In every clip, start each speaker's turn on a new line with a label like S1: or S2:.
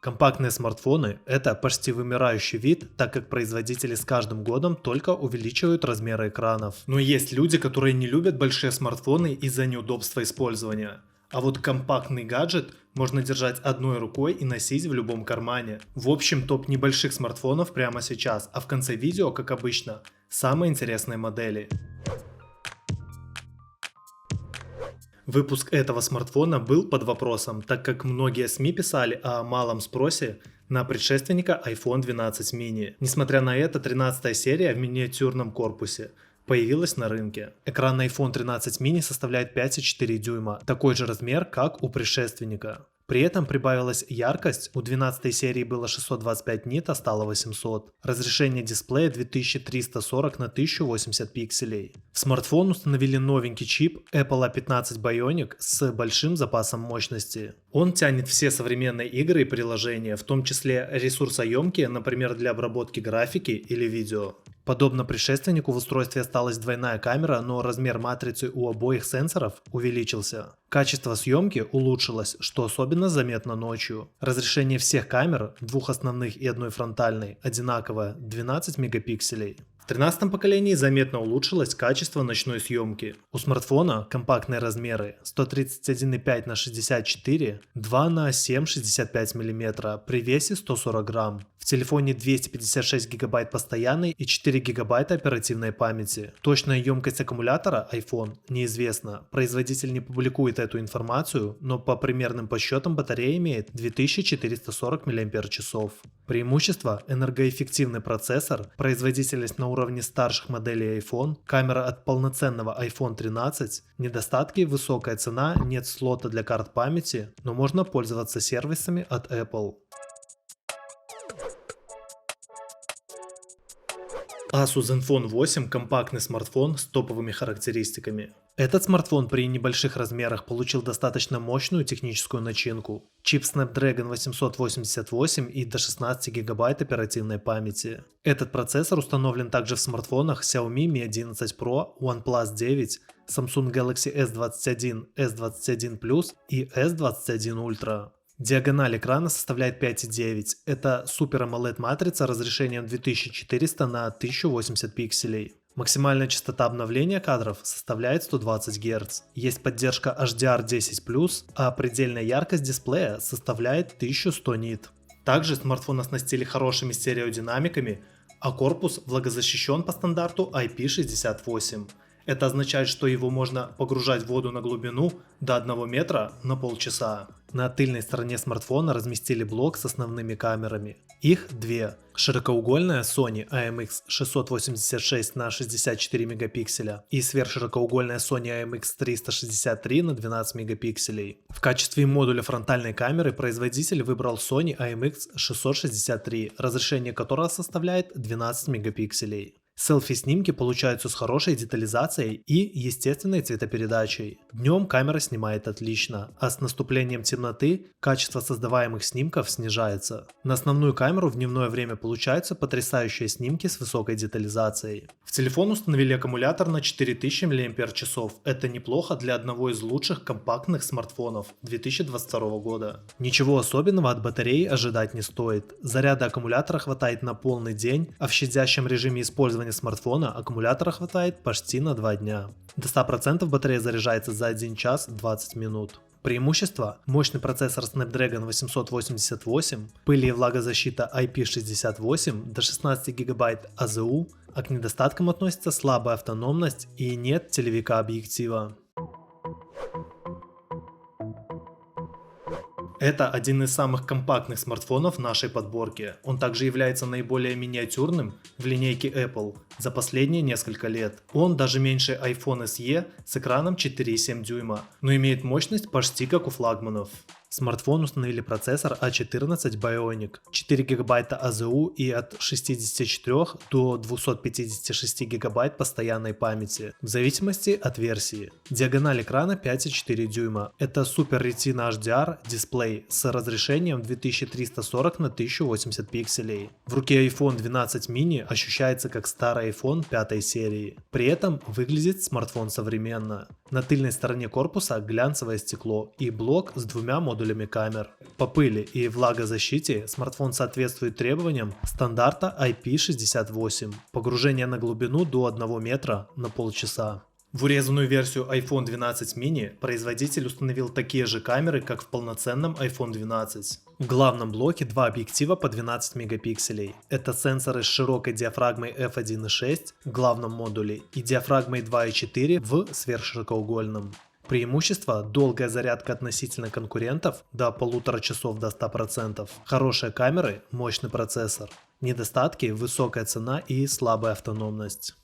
S1: Компактные смартфоны – это почти вымирающий вид, так как производители с каждым годом только увеличивают размеры экранов. Но есть люди, которые не любят большие смартфоны из-за неудобства использования. А вот компактный гаджет можно держать одной рукой и носить в любом кармане. В общем, топ небольших смартфонов прямо сейчас, а в конце видео, как обычно, самые интересные модели. Выпуск этого смартфона был под вопросом, так как многие СМИ писали о малом спросе на предшественника iPhone 12 mini. Несмотря на это, 13-я серия в миниатюрном корпусе появилась на рынке. Экран на iPhone 13 mini составляет 5,4 дюйма, такой же размер, как у предшественника. При этом прибавилась яркость, у 12 серии было 625 нит, а стало 800. Разрешение дисплея 2340 на 1080 пикселей. В смартфон установили новенький чип Apple A15 Bionic с большим запасом мощности. Он тянет все современные игры и приложения, в том числе ресурсоемкие, например, для обработки графики или видео. Подобно предшественнику в устройстве осталась двойная камера, но размер матрицы у обоих сенсоров увеличился. Качество съемки улучшилось, что особенно заметно ночью. Разрешение всех камер, двух основных и одной фронтальной, одинаковое – 12 мегапикселей. В 13-м поколении заметно улучшилось качество ночной съемки. У смартфона компактные размеры 131,5 на 64, 2 на 7,65 мм при весе 140 грамм. В телефоне 256 гигабайт постоянной и 4 гигабайта оперативной памяти. Точная емкость аккумулятора iPhone неизвестна. Производитель не публикует эту информацию, но по примерным подсчетам батарея имеет 2440 мАч. Преимущество – энергоэффективный процессор, производительность на уровне старших моделей iPhone, камера от полноценного iPhone 13, недостатки – высокая цена, нет слота для карт памяти, но можно пользоваться сервисами от Apple. Asus Zenfone 8 – компактный смартфон с топовыми характеристиками. Этот смартфон при небольших размерах получил достаточно мощную техническую начинку. Чип Snapdragon 888 и до 16 гигабайт оперативной памяти. Этот процессор установлен также в смартфонах Xiaomi Mi 11 Pro, OnePlus 9, Samsung Galaxy S21, S21 Plus и S21 Ultra. Диагональ экрана составляет 5,9. Это Super AMOLED матрица разрешением 2400 на 1080 пикселей. Максимальная частота обновления кадров составляет 120 Гц. Есть поддержка HDR10+, а предельная яркость дисплея составляет 1100 нит. Также смартфон оснастили хорошими стереодинамиками, а корпус влагозащищен по стандарту IP68. Это означает, что его можно погружать в воду на глубину до 1 метра на полчаса. На тыльной стороне смартфона разместили блок с основными камерами. Их две. Широкоугольная Sony IMX686 на 64 мегапикселя и сверхширокоугольная Sony IMX363 на 12 мегапикселей. В качестве модуля фронтальной камеры производитель выбрал Sony IMX663, разрешение которого составляет 12 мегапикселей. Селфи-снимки получаются с хорошей детализацией и естественной цветопередачей. Днем камера снимает отлично, а с наступлением темноты качество создаваемых снимков снижается. На основную камеру в дневное время получаются потрясающие снимки с высокой детализацией. В телефон установили аккумулятор на 4000 мАч. Это неплохо для одного из лучших компактных смартфонов 2022 года. Ничего особенного от батареи ожидать не стоит. Заряда аккумулятора хватает на полный день, а в щадящем режиме использования смартфона аккумулятора хватает почти на 2 дня. До 100% батарея заряжается за 1 час 20 минут. Преимущества: мощный процессор Snapdragon 888, пыли и влагозащита IP68, до 16 гигабайт АЗУ, а к недостаткам относится слабая автономность и нет телевика объектива. Это один из самых компактных смартфонов в нашей подборке. Он также является наиболее миниатюрным в линейке Apple за последние несколько лет. Он даже меньше iPhone SE с экраном 4,7 дюйма, но имеет мощность почти как у флагманов. В смартфон установили процессор A14 Bionic, 4 гигабайта АЗУ и от 64 до 256 гигабайт постоянной памяти, в зависимости от версии. Диагональ экрана 5,4 дюйма. Это Super Retina HDR дисплей с разрешением 2340 на 1080 пикселей. В руке iPhone 12 mini ощущается как старый iPhone 5 серии. При этом выглядит смартфон современно. На тыльной стороне корпуса глянцевое стекло и блок с двумя модулями камер. По пыли и влагозащите смартфон соответствует требованиям стандарта IP68. Погружение на глубину до 1 метра на полчаса. В урезанную версию iPhone 12 mini производитель установил такие же камеры, как в полноценном iPhone 12. В главном блоке два объектива по 12 мегапикселей. Это сенсоры с широкой диафрагмой f1.6 в главном модуле и диафрагмой 2.4 в сверхширокоугольном. Преимущество – долгая зарядка относительно конкурентов до 1,5 часов до 100%. Хорошие камеры, мощный процессор. Недостатки – высокая цена и слабая автономность.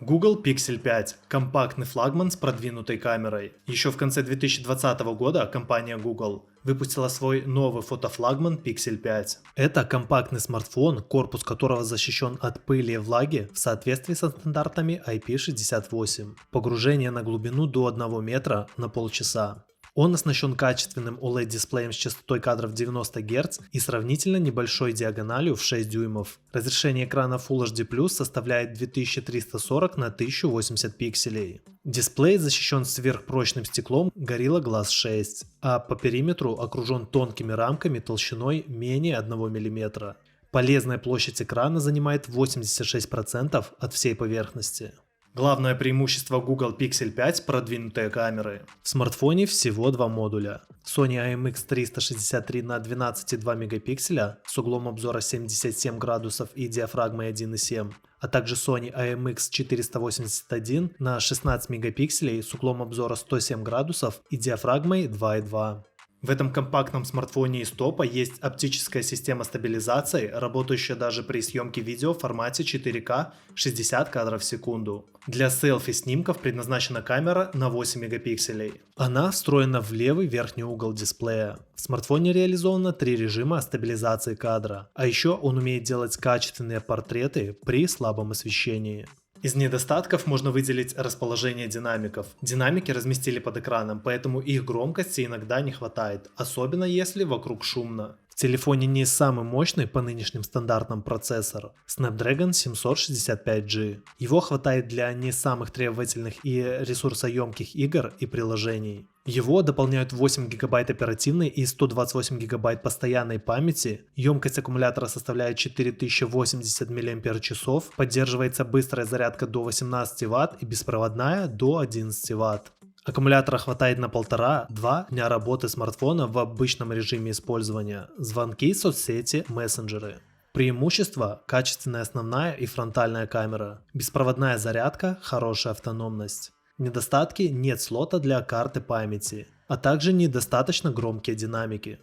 S1: Google Pixel 5 – компактный флагман с продвинутой камерой. Еще в конце 2020 года компания Google выпустила свой новый фотофлагман Pixel 5. Это компактный смартфон, корпус которого защищен от пыли и влаги в соответствии со стандартами IP68. Погружение на глубину до 1 метра на полчаса. Он оснащен качественным OLED-дисплеем с частотой кадров 90 Гц и сравнительно небольшой диагональю в 6 дюймов. Разрешение экрана Full HD+ составляет 2340 на 1080 пикселей. Дисплей защищен сверхпрочным стеклом Gorilla Glass 6, а по периметру окружен тонкими рамками толщиной менее 1 мм. Полезная площадь экрана занимает 86% от всей поверхности. Главное преимущество Google Pixel 5 – продвинутые камеры. В смартфоне всего два модуля. Sony IMX363 на 12,2 мегапикселя с углом обзора 77 градусов и диафрагмой 1,7, а также Sony IMX481 на 16 мегапикселей с углом обзора 107 градусов и диафрагмой 2,2. В этом компактном смартфоне из топа есть оптическая система стабилизации, работающая даже при съемке видео в формате 4К 60 кадров в секунду. Для селфи-снимков предназначена камера на 8 мегапикселей. Она встроена в левый верхний угол дисплея. В смартфоне реализовано 3 режима стабилизации кадра, а еще он умеет делать качественные портреты при слабом освещении. Из недостатков можно выделить расположение динамиков. Динамики разместили под экраном, поэтому их громкости иногда не хватает, особенно если вокруг шумно. В телефоне не самый мощный по нынешним стандартам процессор Snapdragon 765G. Его хватает для не самых требовательных и ресурсоемких игр и приложений. Его дополняют 8 ГБ оперативной и 128 ГБ постоянной памяти, емкость аккумулятора составляет 4080 мАч, поддерживается быстрая зарядка до 18 Вт и беспроводная до 11 Вт. Аккумулятора хватает на 1,5-2 дня работы смартфона в обычном режиме использования, звонки, соцсети, мессенджеры. Преимущества – качественная основная и фронтальная камера, беспроводная зарядка, хорошая автономность. Недостатки – нет слота для карты памяти, а также недостаточно громкие динамики.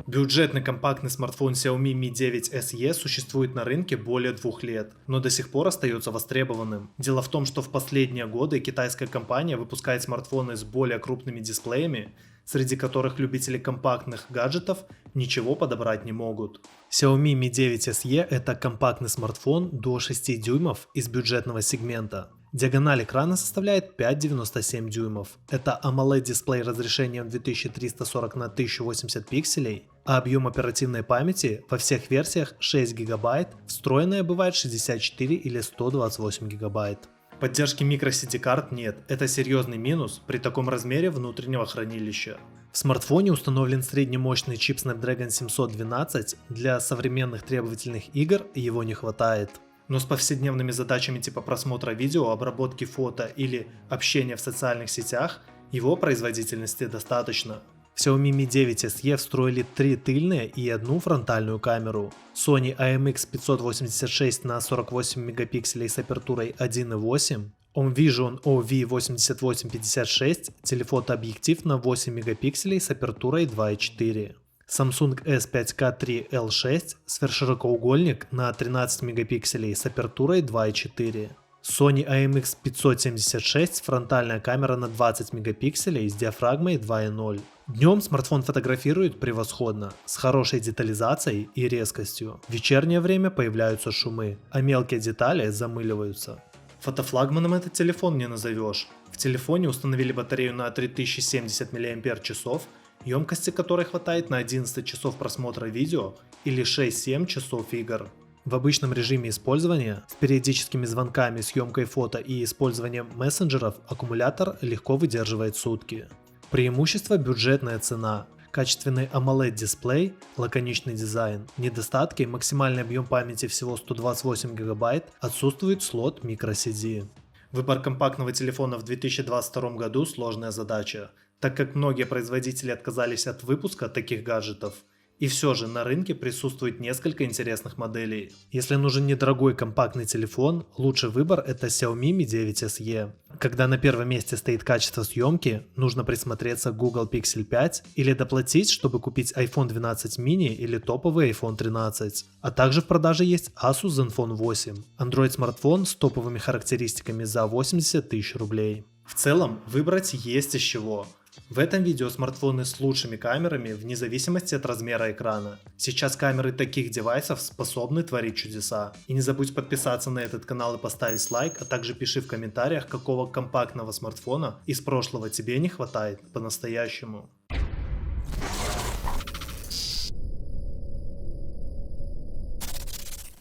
S1: Бюджетный компактный смартфон Xiaomi Mi 9 SE существует на рынке более 2 лет, но до сих пор остается востребованным. Дело в том, что в последние годы китайская компания выпускает смартфоны с более крупными дисплеями, среди которых любители компактных гаджетов ничего подобрать не могут. Xiaomi Mi 9 SE – это компактный смартфон до 6 дюймов из бюджетного сегмента. Диагональ экрана составляет 5,97 дюймов. Это AMOLED-дисплей разрешением 2340 на 1080 пикселей, а объем оперативной памяти во всех версиях 6 ГБ, встроенная бывает 64 или 128 ГБ. Поддержки microSD карт нет, это серьезный минус при таком размере внутреннего хранилища. В смартфоне установлен среднемощный чип Snapdragon 712, для современных требовательных игр его не хватает. Но с повседневными задачами типа просмотра видео, обработки фото или общения в социальных сетях его производительности достаточно. В Xiaomi Mi 9 SE встроили 3 тыльные и 1 фронтальную камеру. Sony IMX586 на 48 мегапикселей с апертурой 1.8, OMVision OV8856 телефотообъектив на 8 мегапикселей с апертурой 2.4. Samsung S5K3 L6 сверхширокоугольник на 13 мегапикселей с апертурой 2.4. Sony IMX576 фронтальная камера на 20 мегапикселей с диафрагмой 2.0. Днем смартфон фотографирует превосходно, с хорошей детализацией и резкостью. В вечернее время появляются шумы, а мелкие детали замыливаются. Фотофлагманом этот телефон не назовешь. В телефоне установили батарею на 3070 мАч емкости которой хватает на 11 часов просмотра видео или 6-7 часов игр. В обычном режиме использования с периодическими звонками, съемкой фото и использованием мессенджеров аккумулятор легко выдерживает сутки. Преимущество – бюджетная цена, качественный AMOLED-дисплей, лаконичный дизайн. Недостатки – максимальный объем памяти всего 128 ГБ, отсутствует слот microSD. Выбор компактного телефона в 2022 году – сложная задача, так как многие производители отказались от выпуска таких гаджетов. И все же на рынке присутствует несколько интересных моделей. Если нужен недорогой компактный телефон, лучший выбор это Xiaomi Mi 9 SE. Когда на первом месте стоит качество съемки, нужно присмотреться к Google Pixel 5 или доплатить, чтобы купить iPhone 12 mini или топовый iPhone 13. А также в продаже есть Asus Zenfone 8, Android смартфон с топовыми характеристиками за 80 тысяч рублей. В целом, выбрать есть из чего. В этом видео смартфоны с лучшими камерами вне зависимости от размера экрана. Сейчас камеры таких девайсов способны творить чудеса. И не забудь подписаться на этот канал и поставить лайк, а также пиши в комментариях, какого компактного смартфона из прошлого тебе не хватает по-настоящему.